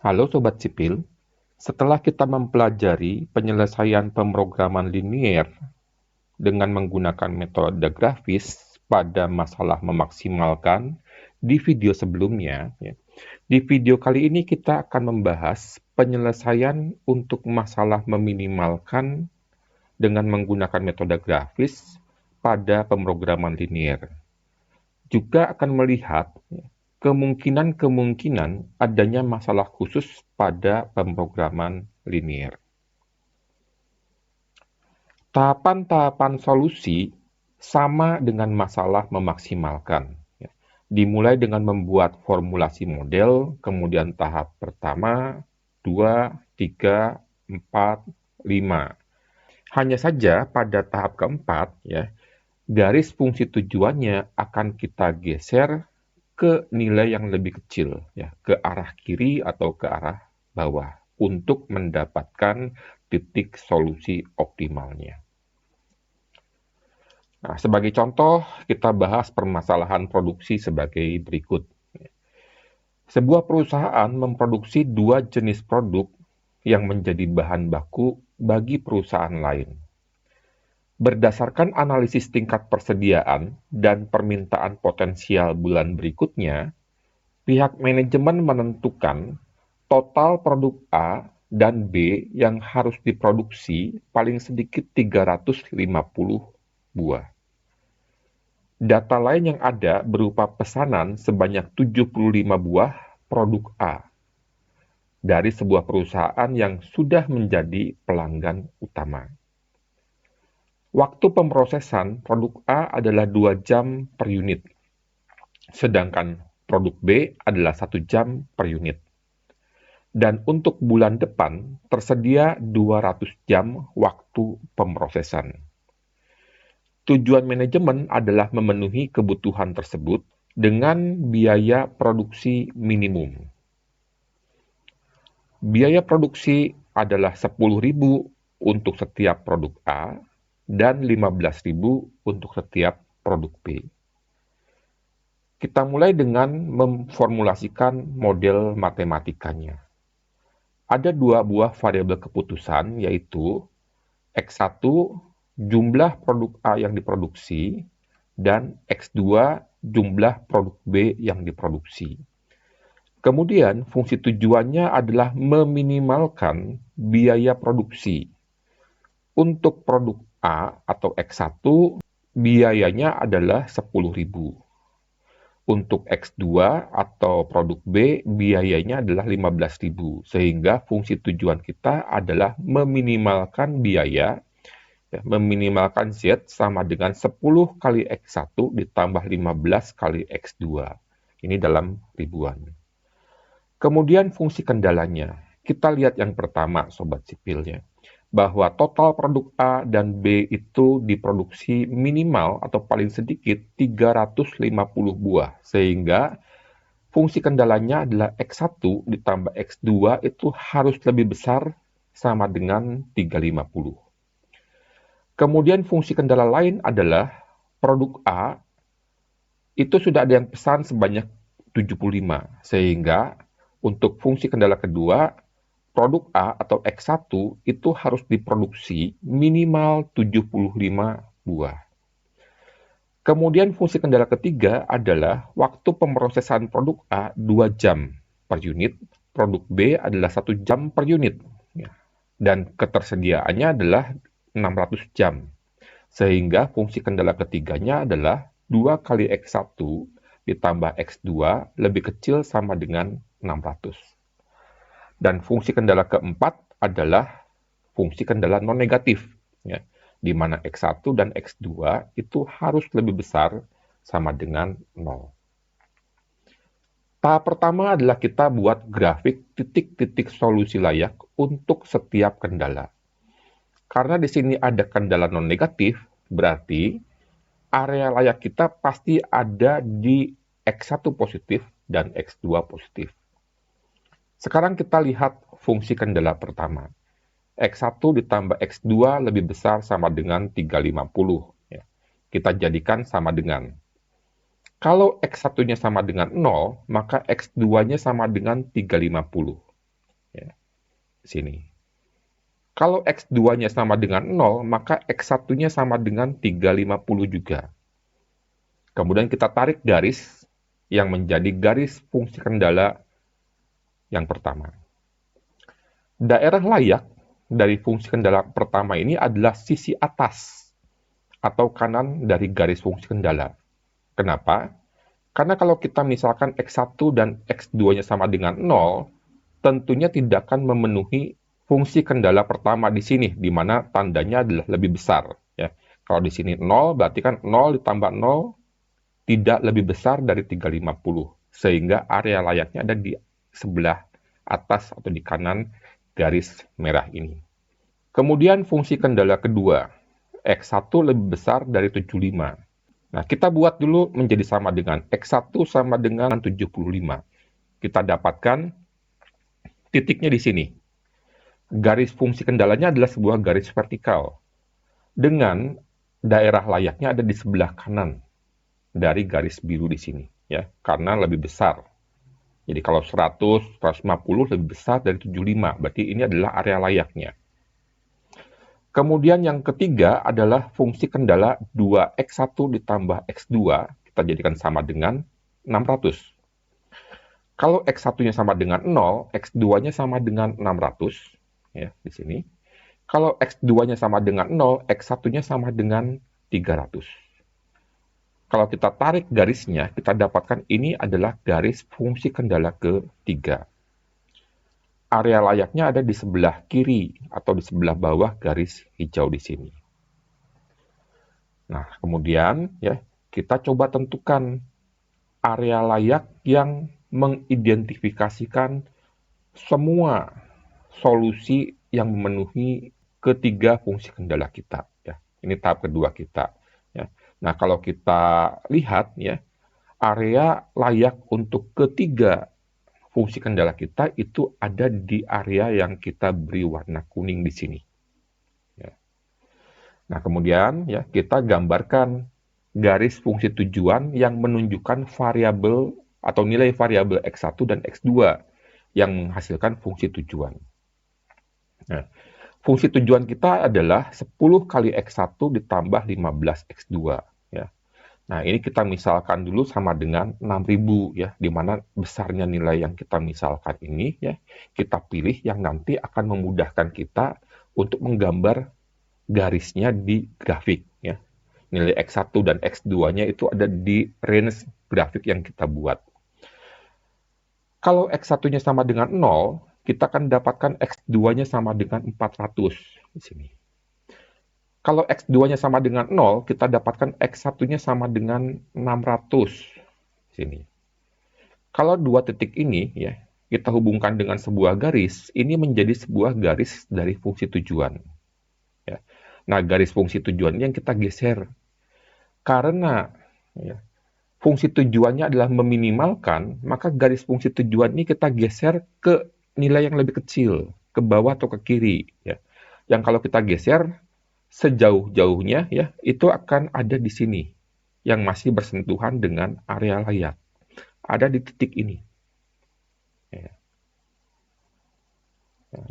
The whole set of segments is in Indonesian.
Halo Sobat Sipil, setelah kita mempelajari penyelesaian pemrograman linier dengan menggunakan metode grafis pada masalah memaksimalkan di video sebelumnya, di video kali ini kita akan membahas penyelesaian untuk masalah meminimalkan dengan menggunakan metode grafis pada pemrograman linier. Juga akan melihat kemungkinan-kemungkinan adanya masalah khusus pada pemrograman linier. Tahapan-tahapan solusi sama dengan masalah memaksimalkan. Dimulai dengan membuat formulasi model, kemudian tahap pertama, 2, 3, 4, 5. Hanya saja pada tahap keempat, garis fungsi tujuannya akan kita geser ke nilai yang lebih kecil, ke arah kiri atau ke arah bawah, untuk mendapatkan titik solusi optimalnya. Nah, sebagai contoh, kita bahas permasalahan produksi sebagai berikut. Sebuah perusahaan memproduksi dua jenis produk yang menjadi bahan baku bagi perusahaan lain. Berdasarkan analisis tingkat persediaan dan permintaan potensial bulan berikutnya, pihak manajemen menentukan total produk A dan B yang harus diproduksi paling sedikit 350 buah. Data lain yang ada berupa pesanan sebanyak 75 buah produk A dari sebuah perusahaan yang sudah menjadi pelanggan utama. Waktu pemrosesan produk A adalah 2 jam per unit, sedangkan produk B adalah 1 jam per unit. Dan untuk bulan depan tersedia 200 jam waktu pemrosesan. Tujuan manajemen adalah memenuhi kebutuhan tersebut dengan biaya produksi minimum. Biaya produksi adalah 10.000 untuk setiap produk A dan 15.000 untuk setiap produk B. Kita mulai dengan memformulasikan model matematikanya. Ada dua buah variabel keputusan, yaitu X1 jumlah produk A yang diproduksi dan X2 jumlah produk B yang diproduksi. Kemudian fungsi tujuannya adalah meminimalkan biaya produksi. Untuk produk A atau X1 biayanya adalah 10.000. Untuk X2 atau produk B biayanya adalah 15.000, sehingga fungsi tujuan kita adalah meminimalkan biaya, meminimalkan Z sama dengan 10 kali X1 ditambah 15 kali X2. Ini dalam ribuan. Kemudian fungsi kendalanya. Kita lihat yang pertama, Sobat Sipilnya, bahwa total produk A dan B itu diproduksi minimal atau paling sedikit 350 buah, sehingga fungsi kendalanya adalah X1 ditambah X2 itu harus lebih besar sama dengan 350. Kemudian fungsi kendala lain adalah produk A itu sudah ada yang pesan sebanyak 75, sehingga untuk fungsi kendala kedua, produk A atau X1 itu harus diproduksi minimal 75 buah. Kemudian fungsi kendala ketiga adalah waktu pemrosesan produk A 2 jam per unit, produk B adalah 1 jam per unit. Dan ketersediaannya adalah 600 jam. Sehingga fungsi kendala ketiganya adalah 2 kali X1 ditambah X2 lebih kecil sama dengan 600. Dan fungsi kendala keempat adalah fungsi kendala non-negatif, di mana X1 dan X2 itu harus lebih besar sama dengan 0. Tahap pertama adalah kita buat grafik titik-titik solusi layak untuk setiap kendala. Karena di sini ada kendala non-negatif, berarti area layak kita pasti ada di X1 positif dan X2 positif. Sekarang kita lihat fungsi kendala pertama. X1 ditambah X2 lebih besar sama dengan 350. Kita jadikan sama dengan. Kalau X1-nya sama dengan 0, maka X2-nya sama dengan 350. sini. Kalau X2-nya sama dengan 0, maka X1-nya sama dengan 350 juga. Kemudian kita tarik garis yang menjadi garis fungsi kendala yang pertama. Daerah layak dari fungsi kendala pertama ini adalah sisi atas atau kanan dari garis fungsi kendala. Kenapa? Karena kalau kita misalkan X1 dan X2-nya sama dengan 0, tentunya tidak akan memenuhi fungsi kendala pertama di sini, di mana tandanya adalah lebih besar. Ya. Kalau di sini 0, berarti kan 0 ditambah 0 tidak lebih besar dari 350, sehingga area layaknya ada di sebelah atas atau di kanan garis merah ini. Kemudian fungsi kendala kedua, X1 lebih besar dari 75. Nah, kita buat dulu menjadi sama dengan X1 sama dengan 75. Kita dapatkan titiknya di sini. Garis fungsi kendalanya adalah sebuah garis vertikal dengan daerah layaknya ada di sebelah kanan dari garis biru di sini, ya, karena lebih besar. Jadi kalau 100, 150 lebih besar dari 75, berarti ini adalah area layaknya. Kemudian yang ketiga adalah fungsi kendala 2x1 ditambah x2, kita jadikan sama dengan 600. Kalau x1-nya sama dengan 0, x2-nya sama dengan 600, ya, di sini. Kalau x2-nya sama dengan 0, x1-nya sama dengan 300. Kalau kita tarik garisnya, kita dapatkan ini adalah garis fungsi kendala ketiga. Area layaknya ada di sebelah kiri atau di sebelah bawah garis hijau di sini. Nah, kemudian ya kita coba tentukan area layak yang mengidentifikasikan semua solusi yang memenuhi ketiga fungsi kendala kita. Ya, ini tahap kedua kita. Ya. Nah, kalau kita lihat ya area layak untuk ketiga fungsi kendala kita itu ada di area yang kita beri warna kuning di sini. Ya. Nah, kemudian ya kita gambarkan garis fungsi tujuan yang menunjukkan variabel atau nilai variabel X1 dan X2 yang menghasilkan fungsi tujuan. Nah, fungsi tujuan kita adalah 10 kali X1 ditambah 15 X2. Ya. Nah, ini kita misalkan dulu sama dengan 6.000 ya, di mana besarnya nilai yang kita misalkan ini ya, kita pilih yang nanti akan memudahkan kita untuk menggambar garisnya di grafik ya. Nilai X1 dan X2-nya itu ada di range grafik yang kita buat. Kalau X1-nya sama dengan 0, kita akan dapatkan X2-nya sama dengan 400 di sini. Kalau X2-nya sama dengan 0, kita dapatkan X1-nya sama dengan 600. Sini. Kalau dua titik ini, ya, kita hubungkan dengan sebuah garis, ini menjadi sebuah garis dari fungsi tujuan. Ya. Nah, garis fungsi tujuan yang kita geser. Karena ya, fungsi tujuannya adalah meminimalkan, maka garis fungsi tujuan ini kita geser ke nilai yang lebih kecil, ke bawah atau ke kiri. Ya. Yang kalau kita geser, sejauh-jauhnya ya itu akan ada di sini yang masih bersentuhan dengan area layak. Ada di titik ini. Ya.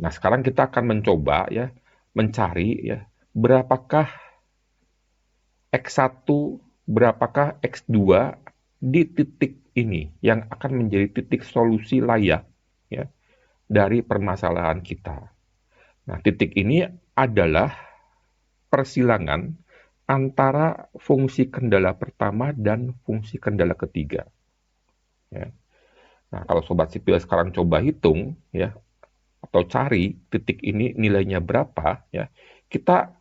Nah, sekarang kita akan mencoba ya mencari ya berapakah X1, berapakah X2 di titik ini yang akan menjadi titik solusi layak ya dari permasalahan kita. Nah, titik ini adalah persilangan antara fungsi kendala pertama dan fungsi kendala ketiga. Ya. Nah, kalau Sobat Sipil sekarang coba hitung, ya, atau cari titik ini nilainya berapa, ya, kita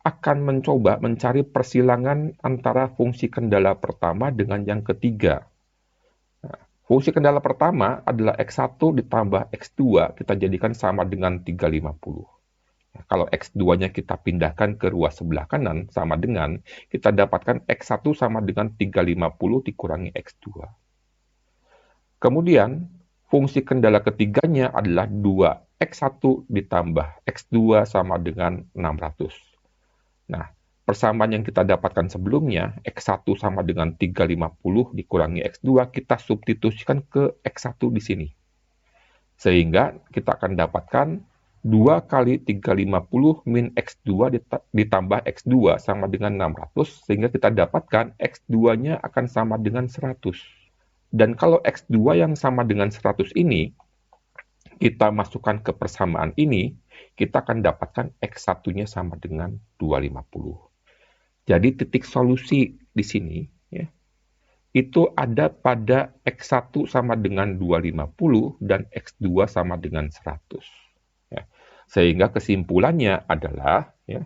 akan mencoba mencari persilangan antara fungsi kendala pertama dengan yang ketiga. Nah, fungsi kendala pertama adalah X1 ditambah X2, kita jadikan sama dengan 350. Kalau X2-nya kita pindahkan ke ruas sebelah kanan, sama dengan, kita dapatkan X1 sama dengan 350 dikurangi X2. Kemudian, fungsi kendala ketiganya adalah 2X1 ditambah X2 sama dengan 600. Nah, persamaan yang kita dapatkan sebelumnya, X1 sama dengan 350 dikurangi X2, kita substitusikan ke X1 di sini. Sehingga kita akan dapatkan 2 kali 350 min X2 ditambah X2 sama dengan 600, sehingga kita dapatkan X2-nya akan sama dengan 100. Dan kalau X2 yang sama dengan 100 ini, kita masukkan ke persamaan ini, kita akan dapatkan X1-nya sama dengan 250. Jadi titik solusi di sini, ya, itu ada pada X1 sama dengan 250 dan X2 sama dengan 100. Ya. Sehingga kesimpulannya adalah, ya,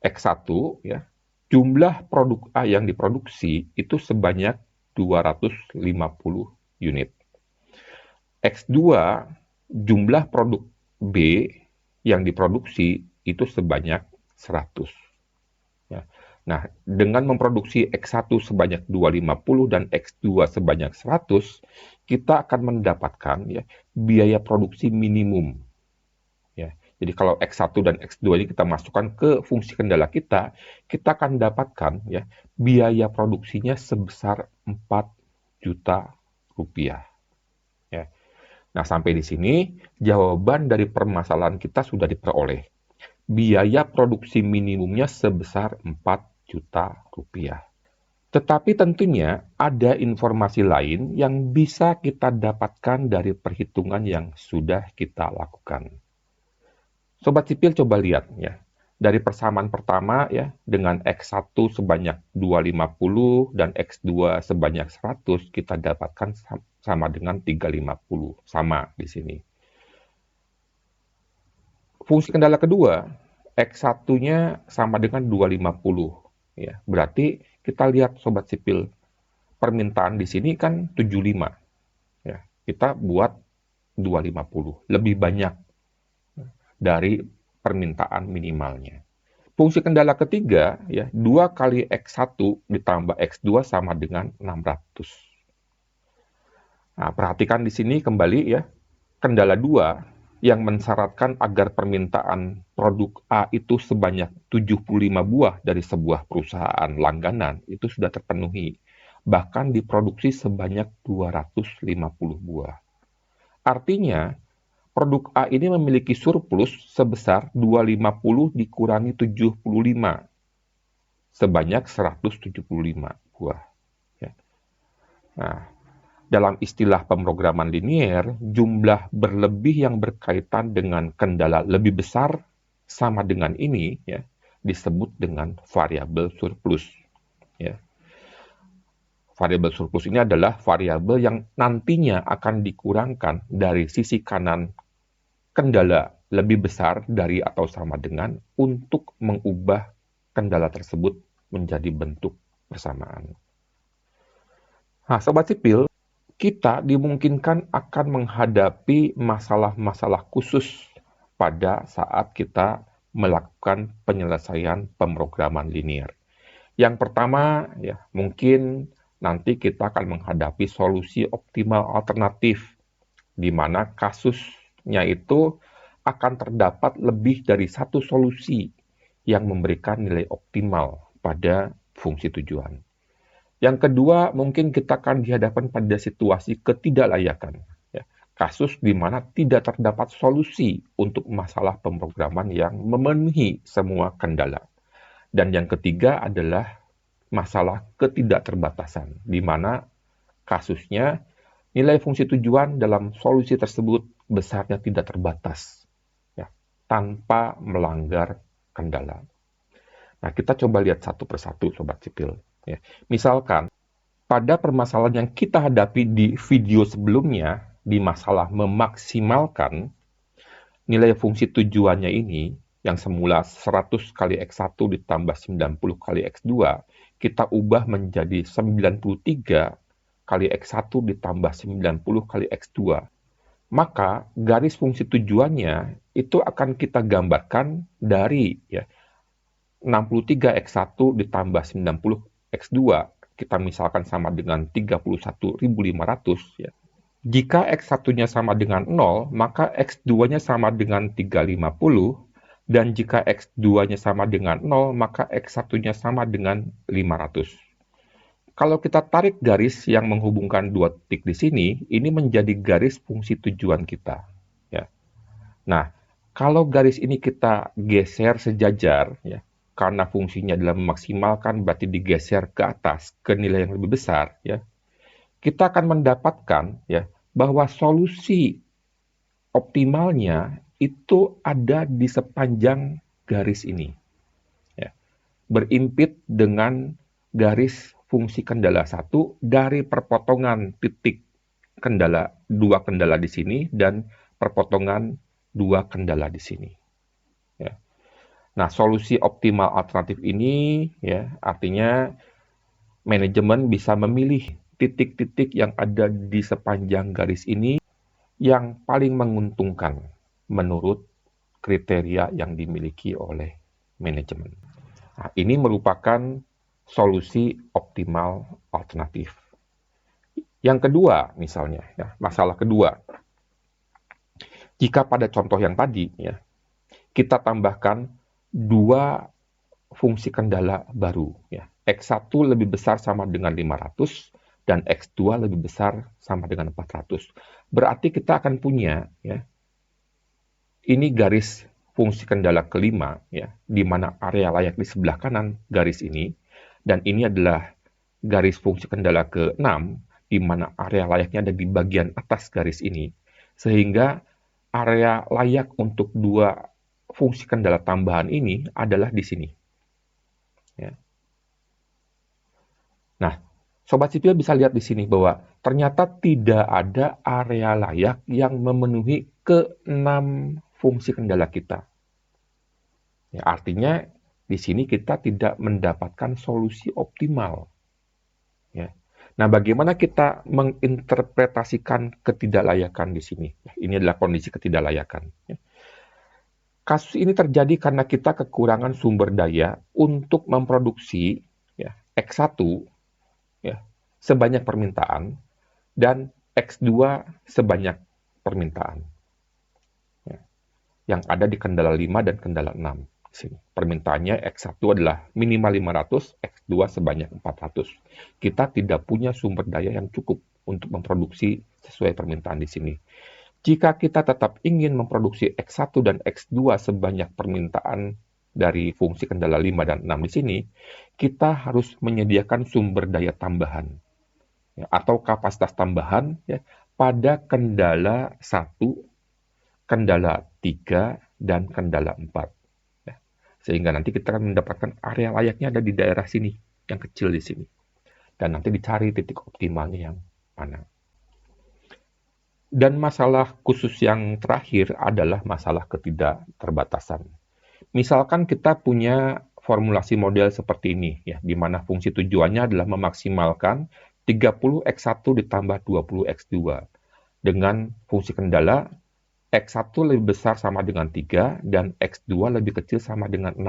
X1, ya, jumlah produk A yang diproduksi itu sebanyak 250 unit. X2, jumlah produk B yang diproduksi itu sebanyak 100. Ya. Nah, dengan memproduksi X1 sebanyak 250 dan X2 sebanyak 100, kita akan mendapatkan, ya, biaya produksi minimum. Ya. Jadi kalau X1 dan X2 ini kita masukkan ke fungsi kendala kita akan dapatkan, ya, biaya produksinya sebesar 4 juta rupiah. Ya. Nah, sampai di sini jawaban dari permasalahan kita sudah diperoleh. Biaya produksi minimumnya sebesar 4 juta rupiah. Tetapi tentunya ada informasi lain yang bisa kita dapatkan dari perhitungan yang sudah kita lakukan. Sobat sipil coba lihat, ya. Dari persamaan pertama, ya, dengan X1 sebanyak 250 dan X2 sebanyak 100, kita dapatkan sama dengan 350. Sama di sini. Fungsi kendala kedua, X1-nya sama dengan 250. Ya, berarti kita lihat sobat sipil, permintaan di sini kan 75. Ya, kita buat 250, lebih banyak dari permintaan minimalnya. Fungsi kendala ketiga, ya, 2 kali X1 ditambah X2 sama dengan 600. Nah, perhatikan di sini kembali, ya, kendala 2 yang mensyaratkan agar permintaan produk A itu sebanyak 75 buah dari sebuah perusahaan langganan itu sudah terpenuhi. Bahkan diproduksi sebanyak 250 buah. Artinya, produk A ini memiliki surplus sebesar 250 dikurangi 75, sebanyak 175 buah. Ya. Nah, dalam istilah pemrograman linier, jumlah berlebih yang berkaitan dengan kendala lebih besar sama dengan ini, ya, disebut dengan variabel surplus. Ya. Variabel surplus ini adalah variabel yang nantinya akan dikurangkan dari sisi kanan kendala lebih besar dari atau sama dengan untuk mengubah kendala tersebut menjadi bentuk persamaan. Nah, sobat sipil, kita dimungkinkan akan menghadapi masalah-masalah khusus pada saat kita melakukan penyelesaian pemrograman linier. Yang pertama, ya, mungkin nanti kita akan menghadapi solusi optimal alternatif, di mana kasusnya itu akan terdapat lebih dari satu solusi yang memberikan nilai optimal pada fungsi tujuan. Yang kedua, mungkin kita akan dihadapkan pada situasi ketidaklayakan. Ya, kasus di mana tidak terdapat solusi untuk masalah pemrograman yang memenuhi semua kendala. Dan yang ketiga adalah masalah ketidakterbatasan, di mana kasusnya nilai fungsi tujuan dalam solusi tersebut besarnya tidak terbatas, ya, tanpa melanggar kendala. Nah, kita coba lihat satu persatu, sobat sipil. Ya. Misalkan, pada permasalahan yang kita hadapi di video sebelumnya, di masalah memaksimalkan nilai fungsi tujuannya ini, yang semula 100 kali X1 ditambah 90 kali X2, kita ubah menjadi 93 kali X1 ditambah 90 kali X2. Maka garis fungsi tujuannya itu akan kita gambarkan dari, ya, 63 X1 ditambah 90 X2, kita misalkan sama dengan 31.500, ya. Jika X1-nya sama dengan 0, maka X2-nya sama dengan 350, dan jika X2-nya sama dengan 0, maka X1-nya sama dengan 500. Kalau kita tarik garis yang menghubungkan dua titik di sini, ini menjadi garis fungsi tujuan kita. Ya. Nah, Kalau garis ini kita geser sejajar, ya, karena fungsinya adalah memaksimalkan, berarti digeser ke atas ke nilai yang lebih besar, ya, kita akan mendapatkan, ya, bahwa solusi optimalnya itu ada di sepanjang garis ini, ya, berimpit dengan garis fungsi kendala 1 dari perpotongan titik dua kendala di sini dan perpotongan dua kendala di sini. Ya. Nah, solusi optimal alternatif ini, ya, artinya manajemen bisa memilih titik-titik yang ada di sepanjang garis ini yang paling menguntungkan menurut kriteria yang dimiliki oleh manajemen. Nah, ini merupakan solusi optimal alternatif. Yang kedua, misalnya, ya, masalah kedua, jika pada contoh yang tadi, ya, kita tambahkan dua fungsi kendala baru, ya, X1 lebih besar sama dengan 500 dan X2 lebih besar sama dengan 400. Berarti kita akan punya, ya, ini garis fungsi kendala kelima, ya, di mana area layak di sebelah kanan garis ini, dan ini adalah garis fungsi kendala ke-6, di mana area layaknya ada di bagian atas garis ini, sehingga area layak untuk dua fungsi kendala tambahan ini adalah di sini. Ya. Nah, Sobat Sipil bisa lihat di sini bahwa ternyata tidak ada area layak yang memenuhi ke-6 fungsi kendala kita. Ya, artinya di sini kita tidak mendapatkan solusi optimal. Ya. Nah, bagaimana kita menginterpretasikan ketidaklayakan di sini? Ini adalah kondisi ketidaklayakan. Ya. Kasus ini terjadi karena kita kekurangan sumber daya untuk memproduksi, ya, X1, ya, sebanyak permintaan dan X2 sebanyak permintaan. Ya, yang ada di kendala 5 dan kendala 6. Sini. Permintaannya X1 adalah minimal 500, X2 sebanyak 400. Kita tidak punya sumber daya yang cukup untuk memproduksi sesuai permintaan di sini. Jika kita tetap ingin memproduksi X1 dan X2 sebanyak permintaan dari fungsi kendala 5 dan 6 di sini, kita harus menyediakan sumber daya tambahan, ya, atau kapasitas tambahan, ya, pada kendala 1, kendala 3, dan kendala 4. Ya. Sehingga nanti kita akan mendapatkan area layaknya ada di daerah sini, yang kecil di sini. Dan nanti dicari titik optimalnya yang mana. Dan masalah khusus yang terakhir adalah masalah ketidakterbatasan. Misalkan kita punya formulasi model seperti ini, ya, di mana fungsi tujuannya adalah memaksimalkan 30X1 ditambah 20X2 dengan fungsi kendala X1 lebih besar sama dengan 3 dan X2 lebih kecil sama dengan 6,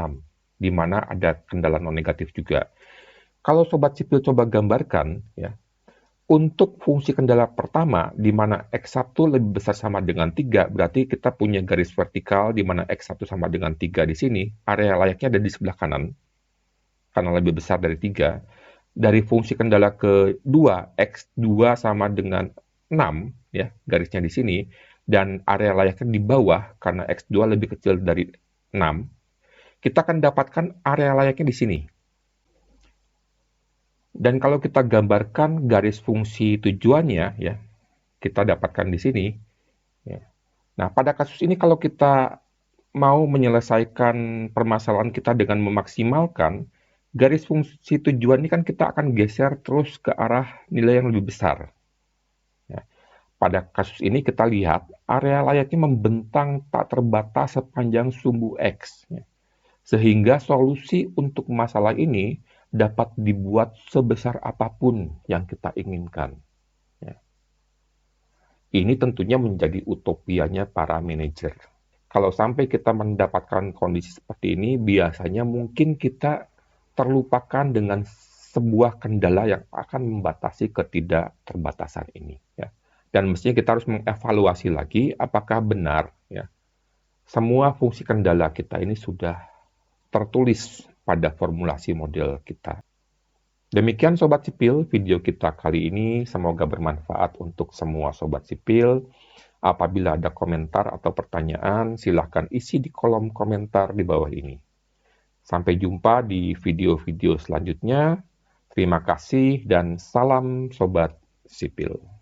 di mana ada kendala non-negatif juga. Kalau Sobat Sipil coba gambarkan, ya, untuk fungsi kendala pertama, di mana X1 lebih besar sama dengan 3, berarti kita punya garis vertikal di mana X1 sama dengan 3 di sini, area layaknya ada di sebelah kanan, karena lebih besar dari 3. Dari fungsi kendala kedua, X2 sama dengan 6, ya, garisnya di sini, dan area layaknya di bawah, karena X2 lebih kecil dari 6, kita akan dapatkan area layaknya di sini. Dan kalau kita gambarkan garis fungsi tujuannya, ya, kita dapatkan di sini. Ya. Nah, pada kasus ini kalau kita mau menyelesaikan permasalahan kita dengan memaksimalkan, garis fungsi tujuan ini kan kita akan geser terus ke arah nilai yang lebih besar. Ya. Pada kasus ini kita lihat area layaknya membentang tak terbatas sepanjang sumbu X. Ya. Sehingga solusi untuk masalah ini dapat dibuat sebesar apapun yang kita inginkan. Ya. Ini tentunya menjadi utopianya para manajer. Kalau sampai kita mendapatkan kondisi seperti ini, biasanya mungkin kita terlupakan dengan sebuah kendala yang akan membatasi ketidakterbatasan ini. Ya. Dan mestinya kita harus mengevaluasi lagi apakah benar, ya, semua fungsi kendala kita ini sudah tertulis pada formulasi model kita. Demikian Sobat Sipil, video kita kali ini semoga bermanfaat untuk semua Sobat Sipil. Apabila ada komentar atau pertanyaan, silahkan isi di kolom komentar di bawah ini. Sampai jumpa di video-video selanjutnya. Terima kasih dan salam Sobat Sipil.